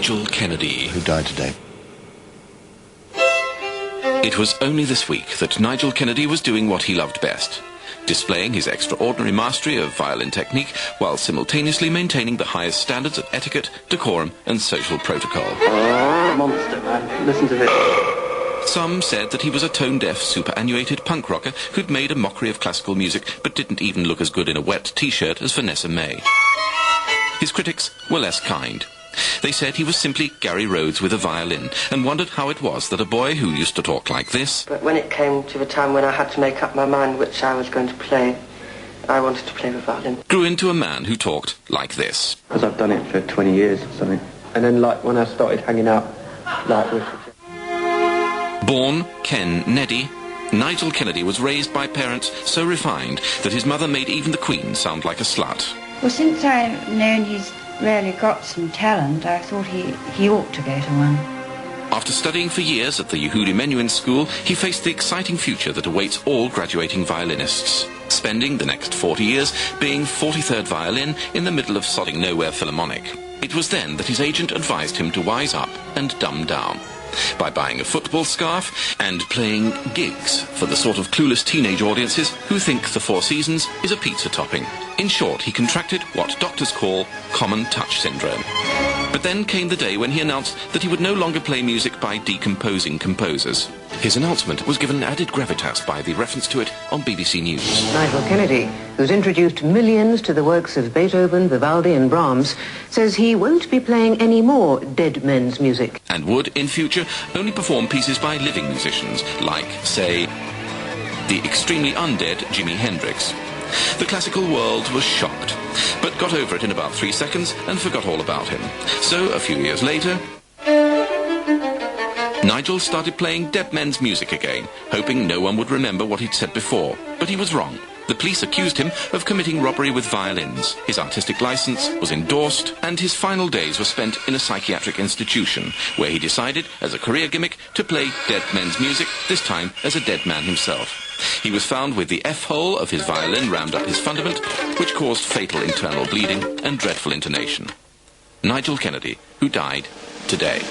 Nigel Kennedy, who died today. It was only this week that Nigel Kennedy was doing what he loved best, displaying his extraordinary mastery of violin technique while simultaneously maintaining the highest standards of etiquette, decorum and social protocol. Monster, man. Listen to this. Some said that he was a tone-deaf, superannuated punk rocker who'd made a mockery of classical music but didn't even look as good in a wet T-shirt as Vanessa May. His critics were less kind. They said he was simply Gary Rhodes with a violin and wondered how it was that a boy who used to talk like this... But when it came to the time when I had to make up my mind which I was going to play, I wanted to play the violin. ...grew into a man who talked like this. Because I've done it for 20 years or something. And then, like, when I started hanging out, like, with... Born Ken-Neddy, Nigel Kennedy was raised by parents so refined that his mother made even the Queen sound like a slut. Well, since I've known he's really got some talent, I thought he ought to go to one. After studying for years at the Yehudi Menuhin School, he faced the exciting future that awaits all graduating violinists, spending the next 40 years being 43rd violin in the middle of sodding nowhere Philharmonic. It was then that his agent advised him to wise up and dumb down by buying a football scarf and playing gigs for the sort of clueless teenage audiences who think the Four Seasons is a pizza topping. In short, he contracted what doctors call common touch syndrome. But then came the day when he announced that he would no longer play music by decomposing composers. His announcement was given added gravitas by the reference to it on BBC News. Nigel Kennedy, who's introduced millions to the works of Beethoven, Vivaldi and Brahms, says he won't be playing any more dead men's music. And would, in future, only perform pieces by living musicians, like, say, the extremely undead Jimi Hendrix. The classical world was shocked, but got over it in about 3 seconds and forgot all about him. So, a few years later, Nigel started playing dead men's music again, hoping no one would remember what he'd said before. But he was wrong. The police accused him of committing robbery with violins. His artistic license was endorsed, and his final days were spent in a psychiatric institution, where he decided, as a career gimmick, to play dead men's music, this time as a dead man himself. He was found with the F-hole of his violin rammed up his fundament, which caused fatal internal bleeding and dreadful intonation. Nigel Kennedy, who died today.